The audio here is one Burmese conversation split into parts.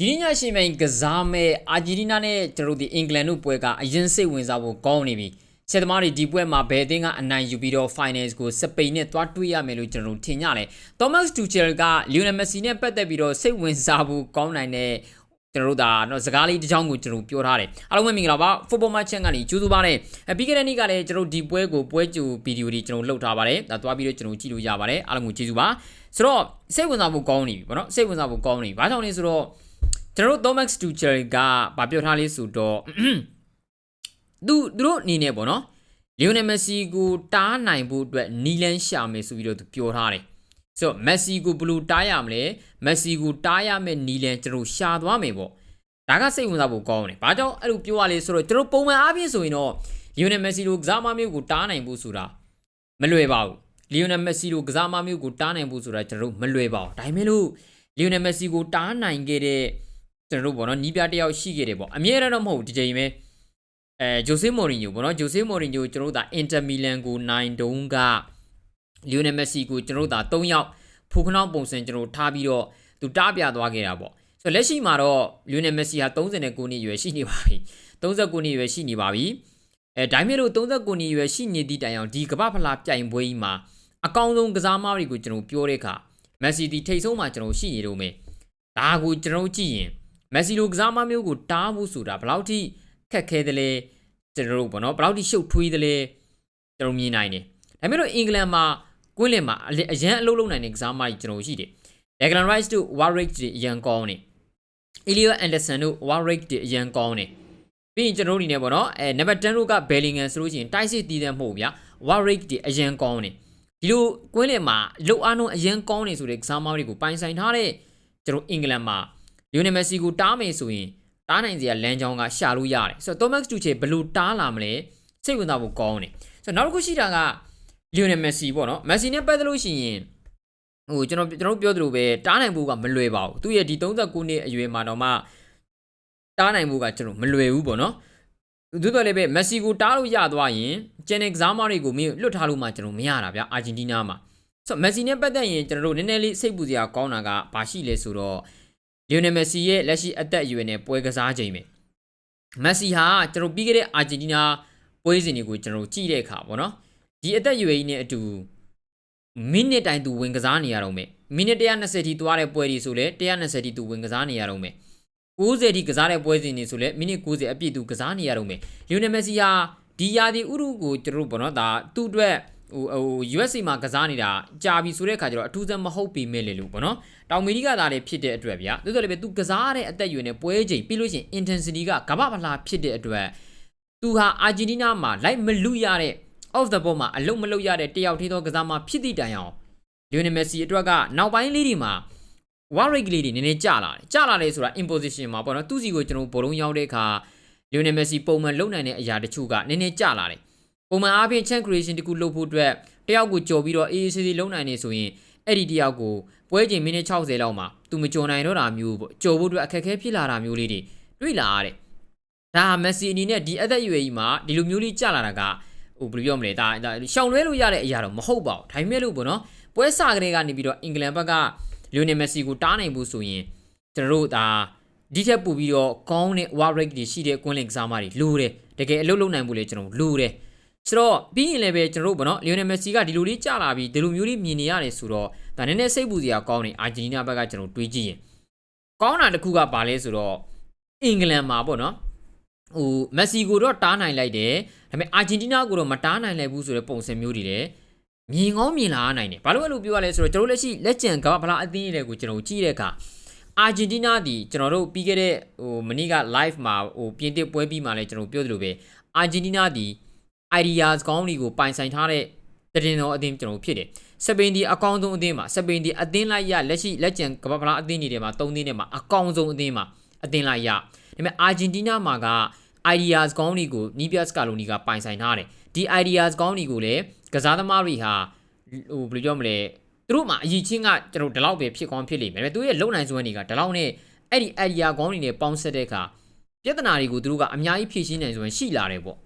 ဒီနေ့ညရှိမိန်ကစားမဲ့အာဂျီတီးနားနဲ့ကျွန်တော်တို့ဒီအင်္ဂလန်တို့ပွဲကအရင်စိတ်ဝင်စားဖို့ကောင်းနေပြီ။ဆက်သမားတွေဒီပွဲမှာဘယ်အသင်းကအနိုင်ယူပြီးတော့ finals ကိုစပိန်နဲ့တွားတွေ့ရမယ်လို့ကျွန်တော်တို့ထင်ကြတယ်။ Thomas Tuchel က Lionel Messi နဲ့ပတ်သက်ပြီးတော့စိတ်ဝင်စားဖို့ကောင်းနိုင်တဲ့ကျွန်တော်တို့ဒါတော့စကားလေးတစ်ချောင်းကိုကျွန်တော်ပြောထားတယ်။အားလုံးပဲမင်္ဂလာပါ Football Match ကနေကြိုးစားပါနဲ့။ပြီးခဲ့တဲ့နေ့ကလည်းကျွန်တော်ဒီပွဲကိုပွဲကြိုဗီဒီယိုတွေကျွန်တော်လှုပ်ထားပါတယ်။ဒါတွားပြီးတော့ကျွန်တော်ကြည့်လို့ရပါတယ်။အားလုံးကိုကျေးဇူးပါ။ဆိုတော့စိတ်ဝင်စားဖို့ကောင်းနေပြီပေါ့နော်။စိတ်ဝင်စားဖို့ကောင်းနေပြီ။ဘာကြောင့်လဲဆိုတော့ကျွန်တော်တို့ Thomas Tuchel ကဗာပြောထားလေးဆိုတော့သူတို့အနေနဲ့ပေါ့နော် Lionel Messi ကိုတားနိုင်ဖို့အတွက်နီလန်းရှာမယ်ဆိုပြီးတော့သူပြောထားတယ်ဆိုတော့ Messi ကိုဘယ်လိုတားရမလဲ Messi ကိုတားရမယ့်နီလန်းကျွန်တော်ရှာသွားမယ်ပေါ့ဒါကစိတ်ဝင်စားဖို့ကောင်းတယ်ဘာကြောင့်အဲ့လိုပြောရလဲဆိုတော့ကျွန်တော်ပုံမှန်အားဖြင့်ဆိုရင်တော့ Lionel Messi ကိုကစားမမျိုးကိုတားနိုင်ဖို့ဆိုတာမလွယ်ပါဘူး Lionel Messi ကိုကစားမမျိုးကိုတားနိုင်ဖို့ဆိုတာကျွန်တော်တို့မလွယ်ပါဘူးဒါပေမဲ့လို့ Lionel Messi ကိုတားနိုင်ခဲ့တဲ့ကျွန်တော်တို့ပေါ့နော်နီးပြတယောက်ရှိခဲ့တယ်ပေါ့အမြဲတမ်းတော့မဟုတ်ဒီချိန်ပဲဂျိုဆေမော်ရီညိုပေါ့နော်ဂျိုဆေမော်ရီညိုကျွန်တော်တို့ဒါအင်တာမီလန်ကိုနိုင်တုန်းကလီယိုနယ်မက်ဆီကိုကျွန်တော်တို့ဒါ3ယောက်ဖိုခနောက်ပုံစံကျွန်တော်ထားပြီးတော့သူတားပြသွားခဲ့တာပေါ့ဆိုတော့လက်ရှိမှာတော့လီယိုနယ်မက်ဆီဟာ39နှစ်ရွယ်ရှိနေပါပြီ39နှစ်ရွယ်ရှိနေပါပြီဒါပေမဲ့လို့39နှစ်ရွယ်ရှိနေသည့်တိုင်အောင်ဒီကမ္ဘာဖလားပြိုင်ပွဲကြီးမှာအကောင်းဆုံးကစားမတွေကိုကျွန်တော်ပြောတဲ့အခါမက်ဆီဒီထိတ်ဆုံးမှာကျွန်တော်ရှိနေတော့မယ်ဒါကိုကျွန်တော်ကြည့်ရင်မက်ဆီလိုကစားမမျိုးကိုတားဖို့ဆိုတာဘယ်လောက်ထိခက်ခဲတယ်လဲကျွန်တော်တို့ပေါ့နော်ဘယ်လောက်ထိရှုပ်ထွေးတယ်လဲကျွန်တော်မြင်နိုင်တယ်ဒါပေမဲ့လို့အင်္ဂလန်မှာကွင်းလင်မှာအရန်အလုပ်လုပ်နိုင်တဲ့ကစားမကြီးကျွန်တော်ရှိတယ် Declan Rice တို့ Warwick တွေအရန်ကောင်းတယ် Elliot Anderson တို့ Warwick တွေအရန်ကောင်းတယ်ပြီးရင်ကျွန်တော်တို့နေနဲ့ပေါ့နော်နံပါတ်10တို့က Bellingham ဆိုလို့ရှိရင်တိုက်စစ်တည်တဲ့မဟုတ်ဗျာ Warwick တွေအရန်ကောင်းတယ်ဒီလိုကွင်းလင်မှာလှုပ်အားလုံးအရန်ကောင်းနေဆိုတဲ့ကစားမတွေကိုပိုင်ဆိုင်ထားတဲ့ကျွန်တော်အင်္ဂလန်မှာလီယိုနယ်မက်ဆီကိုတားမယ်ဆိုရင်တားနိုင်စရာလမ်းကြောင်းကရှာလို့ရတယ်ဆိုတော့ Thomas Tuchel ဘယ်လိုတားလာမလဲစိတ်ဝင်စားဖို့ကောင်းတယ်ဆိုတော့နောက်တစ်ခုရှိတာကလီယိုနယ်မက်ဆီပေါ့နော်မက်ဆီနဲ့ပတ်သက်လို့ရှိရင်ဟိုကျွန်တော်ပြောသလိုပဲတားနိုင်ဖို့ကမလွယ်ပါဘူးသူရဲ့ဒီ39နှစ်အရွယ်မှာတော့မှတားနိုင်ဖို့ကကျွန်တော်မလွယ်ဘူးပေါ့နော်သူတို့လည်းပဲမက်ဆီကိုတားလို့ရသွားရင်ကျန်တဲ့ကစားမတွေကိုမင်းလွတ်ထားလို့မှကျွန်တော်မရတာဗျာအာဂျင်တီးနားမှာဆိုတော့မက်ဆီနဲ့ပတ်သက်ရင်ကျွန်တော်တို့နည်းနည်းလေးစိတ်ပူစရာကောင်းတာကဘာရှိလဲဆိုတော့လီယိုနယ်မက်ဆီရဲ့လက်ရှိအသက်အရွယ်နဲ့ပွဲကစားချိန်ပဲမက်ဆီဟာကျွန်တော်ပြီးခဲ့တဲ့အာဂျင်တီးနားပွဲစဉ်တွေကိုကျွန်တော်ကြည့်တဲ့အခါပေါ့နော်ဒီအသက်အရွယ်ကြီးနဲ့အတူမိနစ်တိုင်းသူဝင်ကစားနေရတော့မယ်မိနစ်120ထိသွားတဲ့ပွဲတွေဆိုလဲ120ထိသူဝင်ကစားနေရတော့မယ်90ထိကစားတဲ့ပွဲစဉ်တွေဆိုလဲမိနစ်90အပြည့်သူကစားနေရတော့မယ်လီယိုနယ်မက်ဆီဟာဒီယာဒီဥရုကိုကျွန်တော်ပေါ့နော်ဒါသူ့အတွက်ဟို USA မှာကစားနေတာကြာပြီဆိုတဲ့အခါကျတော့အထူးစားမဟုတ်ပေမဲ့လေလို့ပေါ့နော်တောင်အမေရိကသားတွေဖြစ်တဲ့အတွက်ဗျာသို့တော်လည်းပဲသူကစားတဲ့အသက်အရွယ်နဲ့ပွဲချိန်ပြီးလို့ရှိရင် intensity ကကမ္ဘာဖလားဖြစ်တဲ့အတွက်သူဟာအာဂျင်တီးနားမှာလိုက်မလူရတဲ့ off the ball မှာအလုံးမလုံးရတဲ့တယောက်သေးသောကစားမဖြစ်သည့်တိုင်အောင်လီယိုနယ်မက်ဆီအတွက်ကနောက်ပိုင်းလေးတွေမှာ Warwick လေးတွေနည်းနည်းကျလာတယ်ဆိုတာ imposition မှာပေါ့နော်သူစီကိုကျွန်တော်ဘောလုံးရောက်တဲ့အခါလီယိုနယ်မက်ဆီပုံမှန်လုံနိုင်တဲ့အရာတချို့ကနည်းနည်းကျလာတယ်ပုံမှန်အားဖြင့် chance creation တခုလုပ်ဖို့အတွက်တယောက်ကိုကြော်ပြီးတော့ AACC လုံနိုင်နေဆိုရင်အဲ့ဒီတယောက်ကိုပွဲချိန်မိနစ်60လောက်မှာသူမကြော်နိုင်တော့တာမျိုးပေါ့ကြော်ဖို့အတွက်အခက်အခဲဖြစ်လာတာမျိုးလေးတွေတွေ့လာရတယ်ဒါမက်ဆီအနေနဲ့ဒီအသက်အရွယ်ကြီးမှာဒီလိုမျိုးလေးကျလာတာကဟိုဘယ်လိုပြောမလဲဒါရှောင်လွဲလို့ရတဲ့အရာတော့မဟုတ်ပါဘူးဒါပေမဲ့လို့ပေါ့နော်ပွဲစကလေးကနေပြီးတော့အင်္ဂလန်ဘက်ကလီယိုနယ်မက်ဆီကိုတားနိုင်ဖို့ဆိုရင်ကျွန်တော်တို့ဒါဒီထက်ပိုပြီးတော့ကောင်းတဲ့ Warwick တွေရှိတဲ့ကွင်းလင်ကစားမတွေလိုတယ်တကယ်အလုပ်လုပ်နိုင်ဖို့လေကျွန်တော်လိုတယ်ဆိုတော့ပြီးရင်လည်းပဲကျွန်တော်တို့ဗောနော်လီယိုနယ်မက်ဆီကဒီလိုလေးကြာလာပြီးဒီလိုမျိုးလေးမြင်နေရတယ်ဆိုတော့ဒါနည်းနည်းစိတ်ပူစရာကောင်းနေအာဂျင်တီးနားဘက်ကကျွန်တော်တွေးကြည့်ရင်ကောင်းတာတစ်ခုကဘာလဲဆိုတော့အင်္ဂလန်မှာဗောနော်ဟိုမက်ဆီကိုတော့တားနိုင်လိုက်တယ်ဒါပေမဲ့အာဂျင်တီးနားကိုတော့မတားနိုင်လိုက်ဘူးဆိုတဲ့ပုံစံမျိုးတွေလည်းမြင်ကောင်းမြင်လာနိုင်တယ်ဘာလို့အဲ့လိုပြောရလဲဆိုတော့ကျွန်တော်လက်ရှိလက်ကျန်ကဘာလားအသင်းတွေကိုကျွန်တော်ကြည့်တဲ့အခါအာဂျင်တီးနားဒီကျွန်တော်တို့ပြီးခဲ့တဲ့ဟိုမနေ့က live မှာဟိုပြင်သစ်ပွဲပြီးမှလည်းကျွန်တော်ပြောသလိုပဲအာဂျင်တီးနားဒီideas ကောင်းတွေကိုပိုင်ဆိုင်ထားတဲ့တည်တော်အသင်းကျွန်တော်ဖြစ်တယ်စပိန်ဒီအကောင်းဆုံးအသင်းမှာစပိန်ဒီအသင်းလိုက်ရလက်ရှိလက်ကျန်ကမ္ဘာဖလားအသင်းတွေထဲမှာ3သင်းထဲမှာအကောင်းဆုံးအသင်းမှာအသင်းလိုက်ရဒါပေမဲ့အာဂျင်တီးနားမှာက ideas ကောင်းတွေကိုနီးပြစကာလိုနီကပိုင်ဆိုင်ထားတယ်ဒီ ideas ကောင်းတွေကိုလည်းကစားသမားတွေဟာဟိုဘယ်လိုပြောမလဲသူတို့မှာအရင်ချင်းကကျွန်တော်ဒီလောက်ပဲဖြစ်ကောင်းဖြစ်လိမ့်မယ်ဒါပေမဲ့သူရဲ့လုံနိုင်စွမ်းတွေကဒီလောက်နဲ့အဲ့ဒီ idea ကောင်းတွေနဲ့ပေါင်းဆက်တဲ့အခါပြဿနာတွေကိုသူတို့ကအများကြီးဖြေရှင်းနိုင်စွမ်းရှိလာတယ်ပေါ့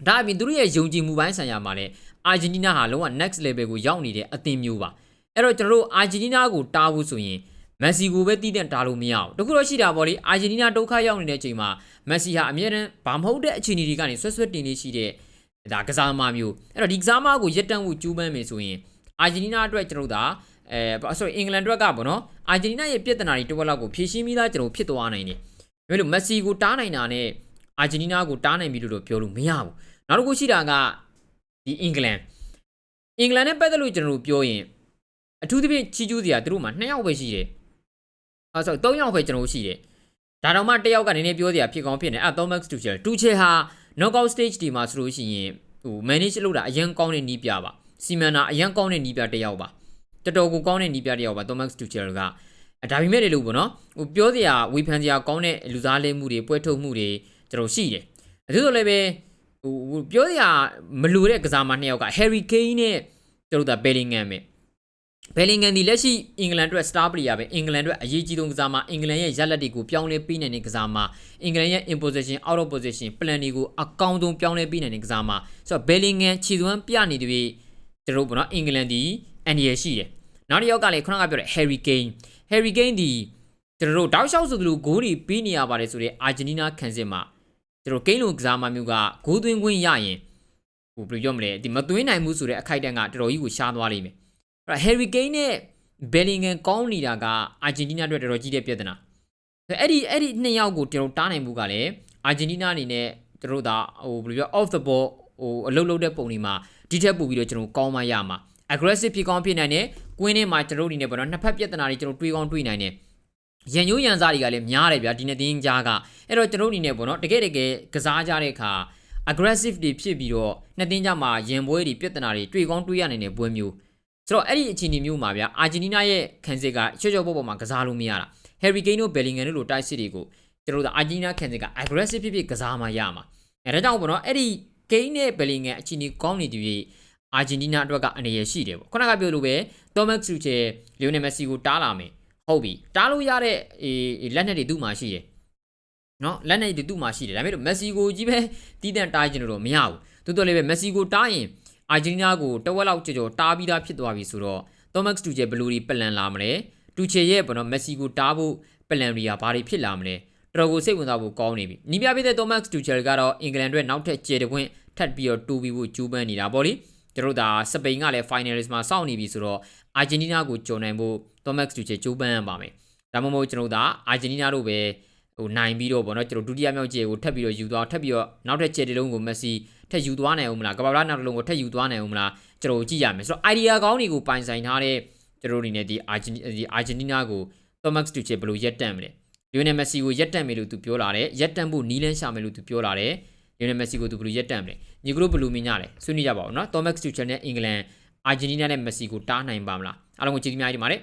ဒါအပြင်သူတို့ရဲ့ယုံကြည်မှုပိုင်းဆိုင်ရာမှာလည်းအာဂျင်တီးနားဟာလုံးဝ next level ကိုရောက်နေတဲ့အသင်းမျိုးပါအဲ့တော့ကျွန်တော်တို့အာဂျင်တီးနားကိုတားဖို့ဆိုရင် မက်ဆီကိုပဲတည်တဲ့တားလို့မရဘူးတခုတော့ရှိတာပေါ့လေအာဂျင်တီးနားဒုက္ခရောက်နေတဲ့အချိန်မှာမက်ဆီဟာအမြဲတမ်းဘာမဟုတ်တဲ့အခြေအနေတွေကနေဆွတ်တင်လေးရှိတဲ့ဒါကစားသမားမျိုးအဲ့တော့ဒီကစားသမားကိုရက်တန့်ဖို့ကျူးပန်းမယ်ဆိုရင်အာဂျင်တီးနားအတွက်ကျွန်တော်တို့အင်္ဂလန်အတွက်ကပေါ့နော်အာဂျင်တီးနားရဲ့ပြဿနာတွေတဝက်လောက်ကိုဖြေရှင်းပြီးသားကျွန်တော်ဖြစ်သွားနိုင်တယ်ဒါပေမဲ့မက်ဆီကိုတားနိုင်တာနဲ့အာဂျင်တီးနားကိုတားနိုင်ပြီလို့ပြောလို့မရဘူးနောက်တစ်ခုရှိတာကဒီအင်္ဂလန်နဲ့ပတ်သက်လို့ကျွန်တော်တို့ပြောရင်အထူးသဖြင့်ချီကျူးစရာသူတို့မှာ2ယောက်ပဲရှိတယ်အဲ့ဆို3ယောက်ပဲကျွန်တော်တို့ရှိတယ်ဒါတော့မှ1ယောက်ကနည်းနည်းပြောစရာဖြစ်ကောင်းဖြစ်နေအဲ့ Thomas Tuchel ဟာ knockout stage ဒီမှာဆိုလို့ရှိရင်ဟို manage လုပ်တာအရင်ကောင်းတဲ့နီးပြပါစီမန်နာအရင်ကောင်းတဲ့နီးပြ1ယောက်ပါတော်တော်ကိုကောင်းတဲ့နီးပြ1ယောက်ပါ Thomas Tuchel ကဒါပေမဲ့လည်းလို့ပေါ့နော်ဟိုပြောစရာဝေဖန်စရာကောင်းတဲ့လူစားလဲမှုတွေပွဲထုတ်မှုတွေကျွန်တော်ရှိတယ်အခုဆိုလည်းပဲဟိုပြောစရာမလိုတဲ့ကစားမ2ယောက်က Harry Kane နဲ့ကျွန်တော်တို့ Bellingham ဒီလက်ရှိအင်္ဂလန်အတွက် star player ပဲအင်္ဂလန်အတွက်အရေးကြီးဆုံးကစားမအင်္ဂလန်ရဲ့ရက်လက်တွေကိုပြောင်းလဲပေးနိုင်တဲ့ကစားမအင်္ဂလန်ရဲ့ in position out of position plan တွေကိုအကောင်းဆုံးပြောင်းလဲပေးနိုင်တဲ့ကစားမဆိုတော့ Bellingham ခြေသွမ်းပြနေတပြီကျွန်တော်တို့ပေါ့နော်အင်္ဂလန်ဒီအန်ဒီရရှိတယ်နောက်တစ်ယောက်ကလည်းခုနကပြောတဲ့ Harry Kane ဒီကျွန်တော်တို့တောက်လျှောက်ဆိုသလိုဂိုးတွေပေးနေရပါတယ်ဆိုတဲ့အာဂျင်တီးနားခံစစ်မှာကျွန်တော်ကိန်းလိုကစားမမျိုးကဂိုးသွင်းခွင့်ရရင်ဟိုဘယ်လိုပြောမလဲဒီမသွင်းနိုင်ဘူးဆိုတဲ့အခိုက်အတန့်ကတော်တော်ကြီးကိုရှားသွားလိမ့်မယ်အဲ့ Harry Kane နဲ့ Bellingham ကောင်းနေတာကအာဂျင်တီးနားအတွက်တော်တော်ကြီးတဲ့ပြဿနာအဲ့ဒီ2ယောက်ကိုကျွန်တော်တားနိုင်မှုကလည်းအာဂျင်တီးနားအနေနဲ့ကျွန်တော်တို့ဟိုဘယ်လိုပြော off the ball ဟိုအလုပ်လုပ်တဲ့ပုံတွေမှာဒီထက်ပိုပြီးတော့ကျွန်တော်ကောင်းမှရမှာ aggressive ဖြစ်ကောင်းဖြစ်နိုင်တယ်ကွင်းထဲမှာကျွန်တော်တို့အနေနဲ့ပေါ့နော်နှစ်ဖက်ပြဿနာတွေကျွန်တော်တွေးကောင်းတွေးနိုင်တယ်ရန်ညိုးရန်စားတွေကလည်းများတယ်ဗျာဒီနေ့တင်းကြားကအဲ့တော့ကျွန်တော်တို့အနေနဲ့ပေါ့နော်တကယ်ကစားကြတဲ့အခါ aggressive တွေဖြစ်ပြီးတော့နှစ်တင်းကြားမှာရန်ပွဲတွေပြဿနာတွေတွေးကောင်းတွေးရနိုင်တဲ့ပွဲမျိုးဆိုတော့အဲ့ဒီအခြေအနေမျိုးမှာဗျာအာဂျင်တီးနားရဲ့ခံစစ်ကချောပေါ်မှာကစားလို့မရတာ Harry Kane တို့ Bellingham တို့လိုတိုက်စစ်တွေကိုကျွန်တော်တို့အာဂျင်တီးနားခံစစ်က aggressive ဖြစ်ကစားမှရမှာအဲဒါကြောင့်ပေါ့နော်အဲ့ဒီ Kane နဲ့ Bellingham အခြေအနေကောင်းနေတူရဲ့အာဂျင်တီးနားအတွက်ကအနေရရှိတယ်ပေါ့ခုနကပြောလို့ပဲ Thomas Tuchel Lionel Messi ကိုတားလာမယ်ဟုတ်ပြီတားလို့ရတဲ့လက်နက်တွေသူ့မှာရှိတယ်နော်လက်နက်တွေသူ့မှာရှိတယ်ဒါပေမဲ့ Messi ကိုကြီးပဲတီးတန့်တားခြင်းလို့မရဘူးတိုးတော်လေးပဲ Messi ကိုတားရင်အာဂျင်တီးနားကိုတဝက်လောက်ကြော်တားပြီးသားဖြစ်သွားပြီဆိုတော့ Thomas Tuchel ဘယ်လိုဒီပလန်လာမလဲ Tuchel ရဲ့ပေါ့နော် Messi ကိုတားဖို့ပလန်တွေကဘာတွေဖြစ်လာမလဲတော်ကိုစိတ်ဝင်စားဖို့ကောင်းနေပြီနီးပြပေးတဲ့ Thomas Tuchel ကတော့အင်္ဂလန်အတွက်နောက်ထပ်ကျေတပွင့်ထပ်ပြီးတော့တူပြီးဖို့ကြိုးပမ်းနေတာပေါ့လေကျွန်တော်တို့စပိန်ကလည်း finalist မှာစောင့်နေပြီဆိုတော့အာဂျင်တီးနားကိုကြော်နိုင်ဖို့ Thomas Tuchel ကြိုးပမ်းရပါမယ်ဒါမှမဟုတ်ကျွန်တော်တို့အာဂျင်တီးနားတို့ပဲဟိုနိုင်ပြီးတော့ပေါ့နော်ကျွန်တော်ဒုတိယမြောက်ကျေကိုထပ်ပြီးတော့ယူသွားထပ်ပြီးတော့နောက်ထပ်ကျေတလုံးကို Messi ထပ်ယူသွားနိုင်အောင်မလားကဘာလားနောက်တစ်လုံးကိုထပ်ယူသွားနိုင်အောင်မလားကျွန်တော်ကြည့်ရမယ်ဆိုတော့ idea ကောင်းတွေကိုပိုင်ဆိုင်ထားတဲ့ကျွန်တော်တို့အနေနဲ့ဒီအာဂျင်တီးနားကို Thomas Tuchel ဘယ်လိုရက်တန့်မလဲ Lionel Messi ကိုရက်တန့်မယ်လို့သူပြောလာတယ်ရက်တန့်ဖို့နီးလန်းရှာမယ်လို့သူပြောလာတယ်Lionel Messi ကိုသူဘယ်လိုရက်တန့်မလဲညီကတို့ဘယ်လိုမြင်ကြလဲဆွေးနွေးကြပါဦးနော် Thomas Tuchel နဲ့အင်္ဂလန်အာဂျင်တီးနားနဲ့ Messi ကိုတားနိုင်ပါမလားအားလုံးကိုကြည့်ကြည့်များဒီမှာလေ